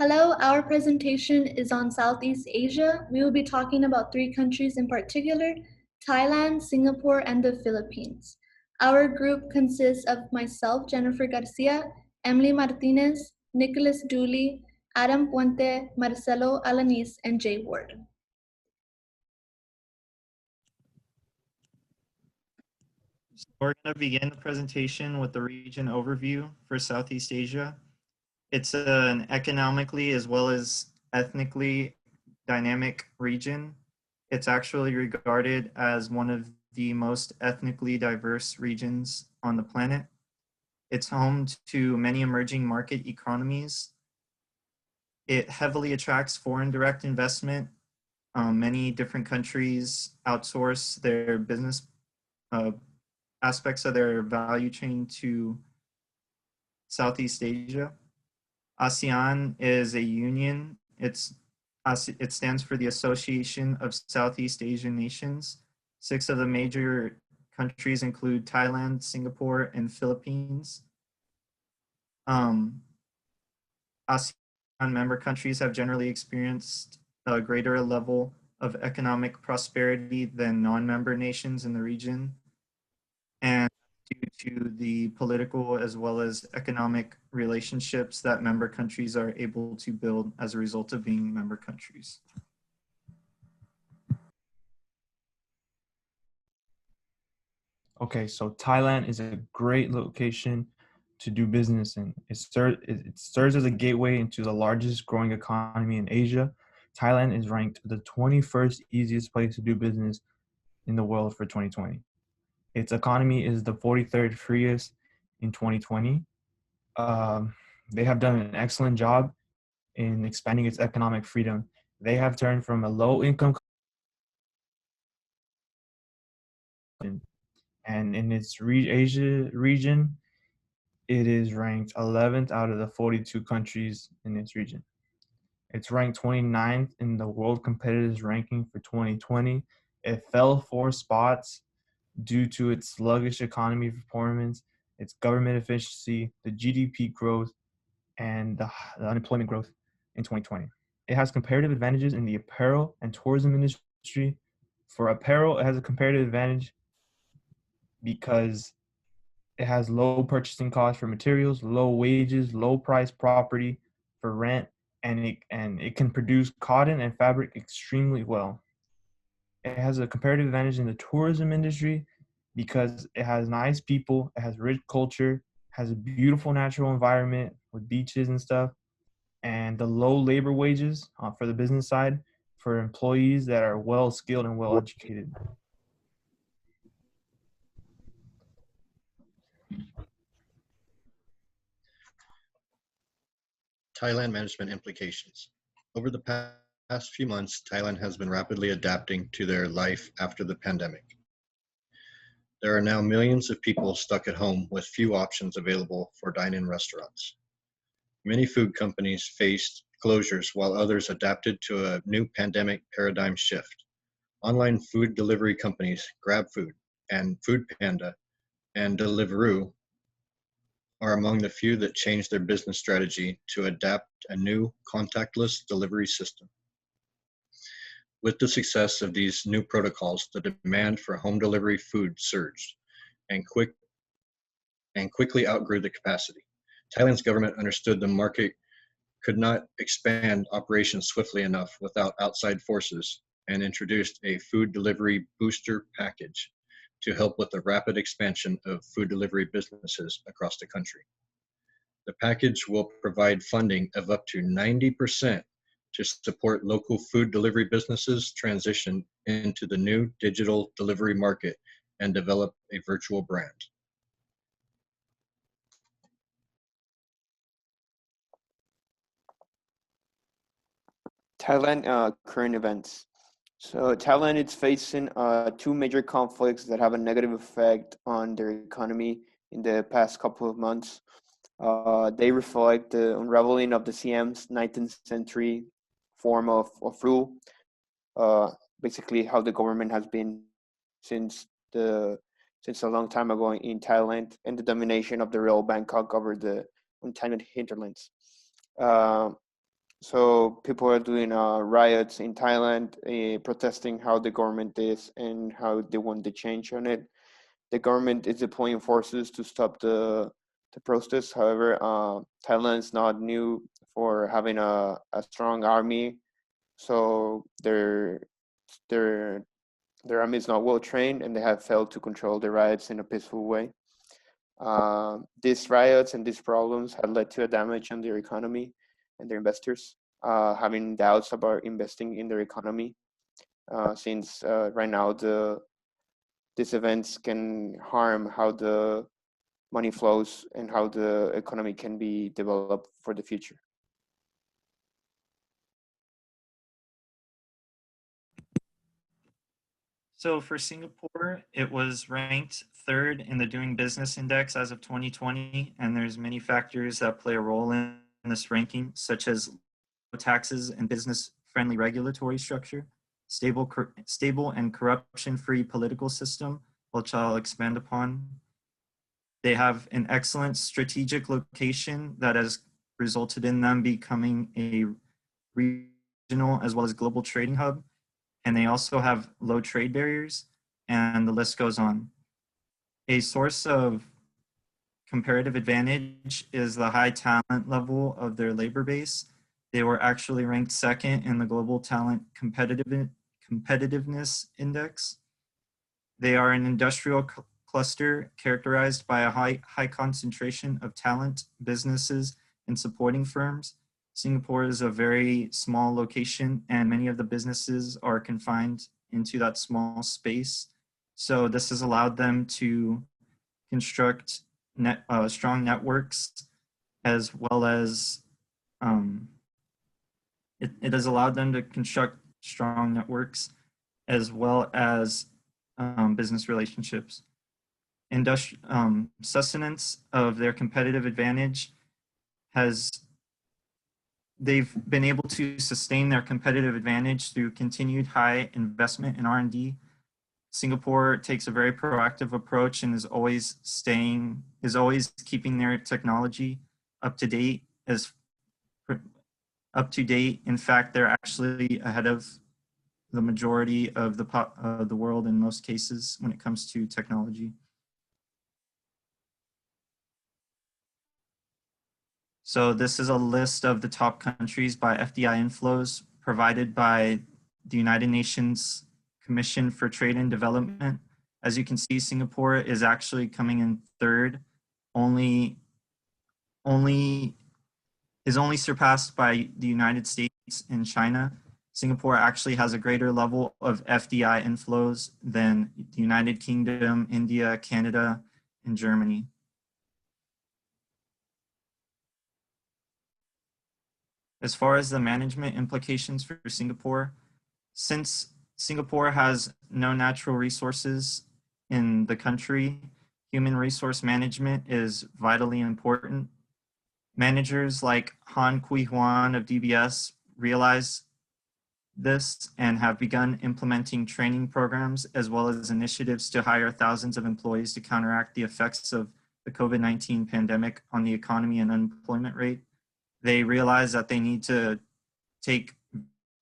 Hello, our presentation is on Southeast Asia. We will be talking about three countries in particular: Thailand, Singapore, and the Philippines. Our group consists of myself, Jennifer Garcia, Emily Martinez, Nicholas Dooley, Adam Puente, Marcelo Alanis, and Jay Ward. So we're going to begin the presentation with the region overview for Southeast Asia. It's an economically as well as ethnically dynamic region. It's actually regarded as one of the most ethnically diverse regions on the planet. It's home to many emerging market economies. It heavily attracts foreign direct investment. Many different countries outsource their business aspects of their value chain to Southeast Asia. ASEAN is a union. It stands for the Association of Southeast Asian Nations. 6 of the major countries include Thailand, Singapore, and Philippines. ASEAN member countries have generally experienced a greater level of economic prosperity than non-member nations in the region. And due to the political as well as economic relationships that member countries are able to build as a result of being member countries. Okay, so Thailand is a great location to do business in. It serves as a gateway into the largest growing economy in Asia. Thailand is ranked the 21st easiest place to do business in the world for 2020. Its economy is the 43rd freest in 2020. They have done an excellent job in expanding its economic freedom. They have turned from a low-income and in its Asia region, it is ranked 11th out of the 42 countries in its region. It's ranked 29th in the World Competitiveness Ranking for 2020. It fell 4 spots due to its sluggish economy performance, its government efficiency, the GDP growth, and the unemployment growth in 2020. It has comparative advantages in the apparel and tourism industry. For apparel, it has a comparative advantage because it has low purchasing costs for materials, low wages, low price property for rent, and it can produce cotton and fabric extremely well. It has a comparative advantage in the tourism industry because it has nice people, it has rich culture, has a beautiful natural environment with beaches and stuff, and the low labor wages for the business side for employees that are well skilled and well educated. Thailand management implications. Over the past few months, Thailand has been rapidly adapting to their life after the pandemic. There are now millions of people stuck at home with few options available for dine-in restaurants. Many food companies faced closures while others adapted to a new pandemic paradigm shift. Online food delivery companies, GrabFood and Foodpanda and Deliveroo are among the few that changed their business strategy to adapt a new contactless delivery system. With the success of these new protocols, the demand for home delivery food surged and quickly outgrew the capacity. Thailand's government understood the market could not expand operations swiftly enough without outside forces and introduced a food delivery booster package to help with the rapid expansion of food delivery businesses across the country. The package will provide funding of up to 90% to support local food delivery businesses transition into the new digital delivery market and develop a virtual brand. Thailand current events. So Thailand is facing 2 major conflicts that have a negative effect on their economy in the past couple of months. They reflect the unraveling of the Siam's 19th century form of rule, basically how the government has been since a long time ago in Thailand, and the domination of the royal Bangkok over the untenanted hinterlands. So people are doing riots in Thailand, protesting how the government is and how they want the change on it. The government is deploying forces to stop the protests. However, Thailand is not new for having a strong army, so their their army is not well trained, and they have failed to control the riots in a peaceful way. These riots and these problems had led to a damage on their economy and their investors, having doubts about investing in their economy, since right now these events can harm how the money flows and how the economy can be developed for the future. So for Singapore, it was ranked third in the Doing Business Index as of 2020, and there's many factors that play a role in this ranking, such as low taxes and business-friendly regulatory structure, stable and corruption-free political system, which I'll expand upon. They have an excellent strategic location that has resulted in them becoming a regional as well as global trading hub, and they also have low trade barriers, and the list goes on. A source of comparative advantage is the high talent level of their labor base. They were actually ranked second in the Global Talent Competitiveness Index. They are an industrial cluster characterized by a high concentration of talent, businesses, and supporting firms. Singapore is a very small location, and many of the businesses are confined into that small space. So this has allowed them to construct strong networks, as well as it has allowed them to construct strong networks as well as business relationships. Sustenance of their competitive advantage they've been able to sustain their competitive advantage through continued high investment in R&D. Singapore takes a very proactive approach and is always keeping their technology up to date. In fact, they're actually ahead of the majority of the world in most cases when it comes to technology. So this is a list of the top countries by FDI inflows provided by the United Nations Commission for Trade and Development. As you can see, Singapore is actually coming in third, only surpassed by the United States and China. Singapore actually has a greater level of FDI inflows than the United Kingdom, India, Canada, and Germany. As far as the management implications for Singapore, since Singapore has no natural resources in the country, human resource management is vitally important. Managers like Han Kui Huan of DBS realize this and have begun implementing training programs as well as initiatives to hire thousands of employees to counteract the effects of the COVID-19 pandemic on the economy and unemployment rate. They realize that they need to take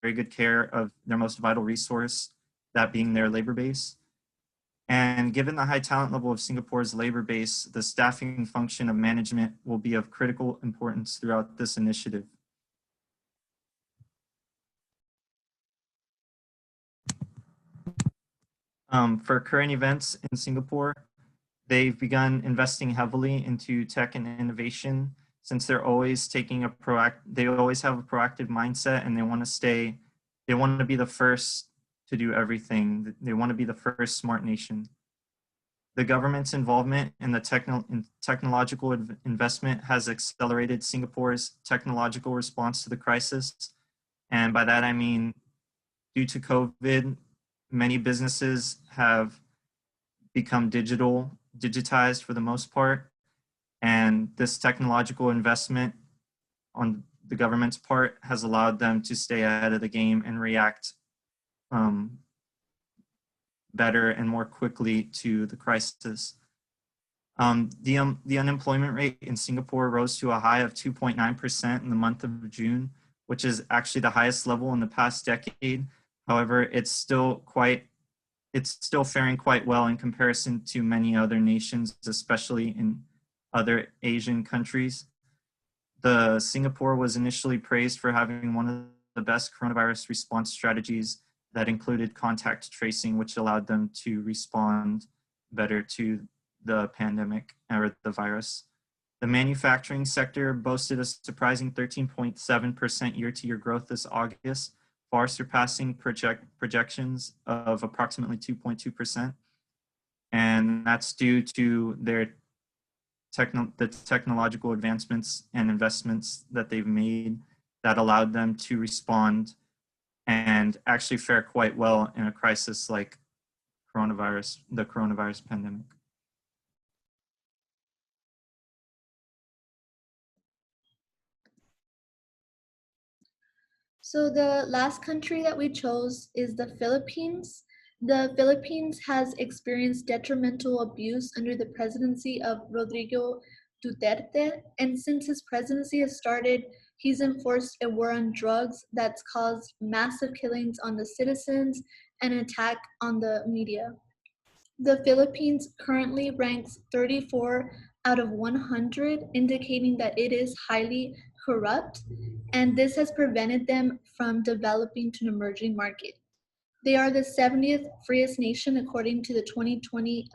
very good care of their most vital resource, that being their labor base. And given the high talent level of Singapore's labor base, the staffing function of management will be of critical importance throughout this initiative. For current events in Singapore, they've begun investing heavily into tech and innovation, since they're always they always have a proactive mindset, and they want to be the first to do everything. They want to be the first smart nation. The government's involvement in the technological investment has accelerated Singapore's technological response to the crisis. And by that, I mean, due to COVID, many businesses have become digitized for the most part. And this technological investment on the government's part has allowed them to stay ahead of the game and react better and more quickly to the crisis. The unemployment rate in Singapore rose to a high of 2.9% in the month of June, which is actually the highest level in the past decade. However, it's still faring quite well in comparison to many other nations, especially in other Asian countries. The Singapore was initially praised for having one of the best coronavirus response strategies that included contact tracing, which allowed them to respond better to the pandemic or the virus. The manufacturing sector boasted a surprising 13.7% year-to-year growth this August, far surpassing projections of approximately 2.2%. And that's due to the technological advancements and investments that they've made that allowed them to respond and actually fare quite well in a crisis like the coronavirus pandemic. So the last country that we chose is the Philippines. The Philippines has experienced detrimental abuse under the presidency of Rodrigo Duterte, and since his presidency has started, he's enforced a war on drugs that's caused massive killings on the citizens and attack on the media. The Philippines currently ranks 34 out of 100, indicating that it is highly corrupt, and this has prevented them from developing to an emerging market. They are the 70th freest nation according to the 2020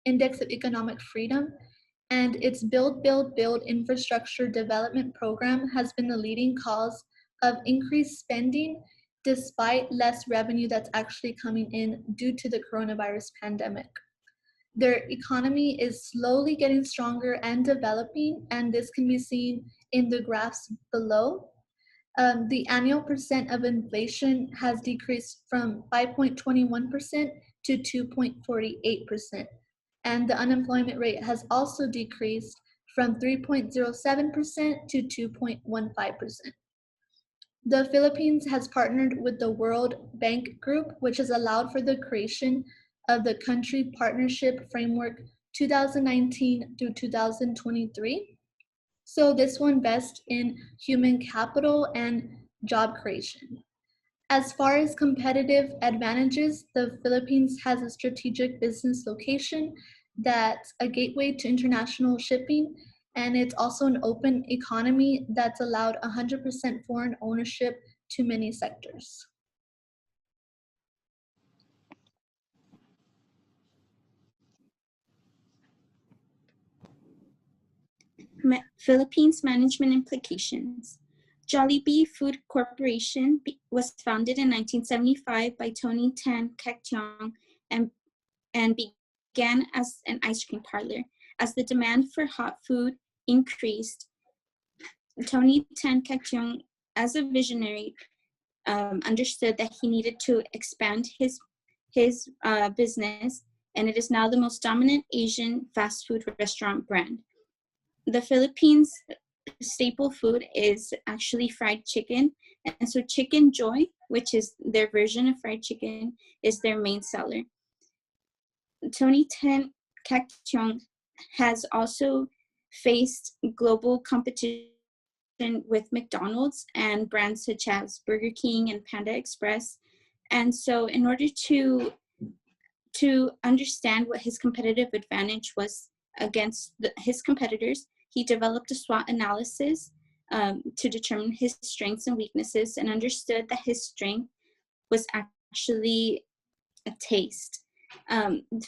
Index of Economic Freedom, and its Build infrastructure development program has been the leading cause of increased spending despite less revenue that's actually coming in due to the coronavirus pandemic. Their economy is slowly getting stronger and developing, and this can be seen in the graphs below. The annual percent of inflation has decreased from 5.21% to 2.48%, and the unemployment rate has also decreased from 3.07% to 2.15%. The Philippines has partnered with the World Bank Group, which has allowed for the creation of the Country Partnership Framework 2019 through 2023. So this will invest in human capital and job creation. As far as competitive advantages, the Philippines has a strategic business location that's a gateway to international shipping, and it's also an open economy that's allowed 100% foreign ownership to many sectors. Philippines management implications. Jollibee Food Corporation was founded in 1975 by Tony Tan Kektiong and began as an ice cream parlor. As the demand for hot food increased, Tony Tan Kektiong, as a visionary, understood that he needed to expand his business, and it is now the most dominant Asian fast food restaurant brand. The Philippines' staple food is actually fried chicken, and so Chicken Joy, which is their version of fried chicken, is their main seller. Tony Tan Kektiong has also faced global competition with McDonald's and brands such as Burger King and Panda Express. And so in order to understand what his competitive advantage was against his competitors, he developed a SWOT analysis to determine his strengths and weaknesses, and understood that his strength was actually a taste.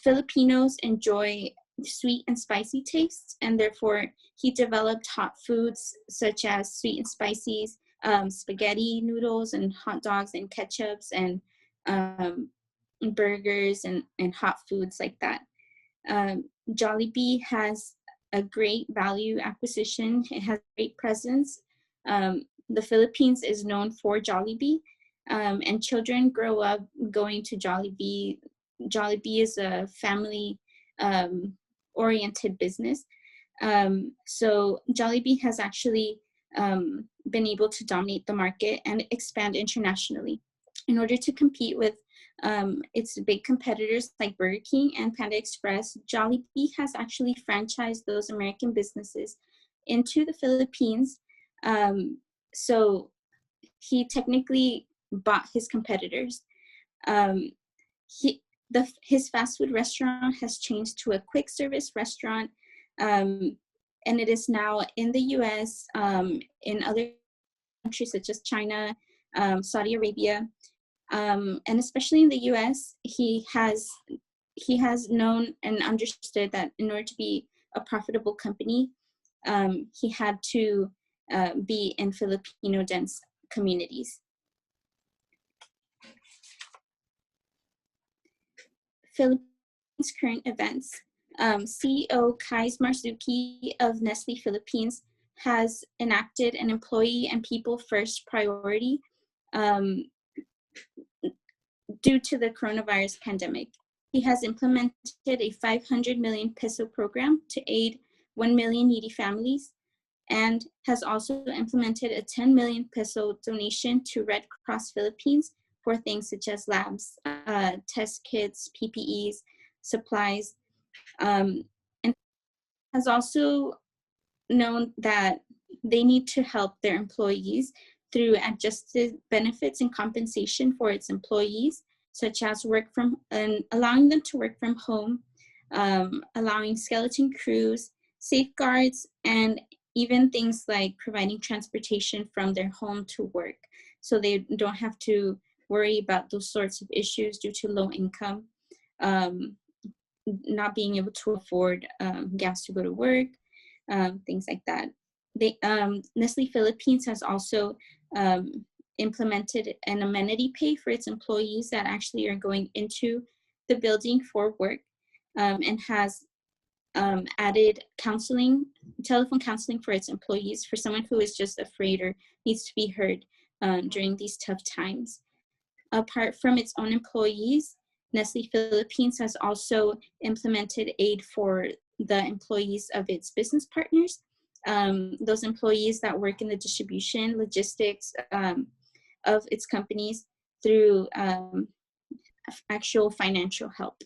Filipinos enjoy sweet and spicy tastes, and therefore he developed hot foods such as sweet and spicy spaghetti noodles and hot dogs and ketchups and burgers and hot foods like that. Jollibee has a great value acquisition. It has great presence. The Philippines is known for Jollibee, and children grow up going to Jollibee. Jollibee is a family oriented business. So Jollibee has actually been able to dominate the market and expand internationally. In order to compete with its big competitors like Burger King and Panda Express, Jollibee has actually franchised those American businesses into the Philippines. So he technically bought his competitors. Um, his fast food restaurant has changed to a quick service restaurant, and it is now in the U.S., in other countries such as China, Saudi Arabia, and especially in the U.S., he has known and understood that in order to be a profitable company, he had to be in Filipino dense communities. Philippines current events. CEO Kais Marzuki of Nestle Philippines has enacted an employee and people first priority due to the coronavirus pandemic. He has implemented a 500 million peso program to aid 1 million needy families, and has also implemented a 10 million peso donation to Red Cross Philippines for things such as labs, test kits, PPEs, supplies, and has also known that they need to help their employees through adjusted benefits and compensation for its employees, such as allowing them to work from home, allowing skeleton crews, safeguards, and even things like providing transportation from their home to work, so they don't have to worry about those sorts of issues due to low income, not being able to afford gas to go to work, things like that. Nestle Philippines has also implemented an amenity pay for its employees that actually are going into the building for work, and has added telephone counseling for its employees, for someone who is just afraid or needs to be heard during these tough times. Apart from its own employees, Nestle Philippines has also implemented aid for the employees of its business partners, those employees that work in the distribution, logistics of its companies, through actual financial help.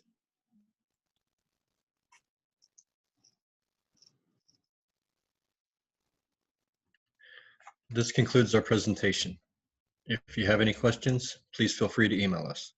This concludes our presentation. If you have any questions, please feel free to email us.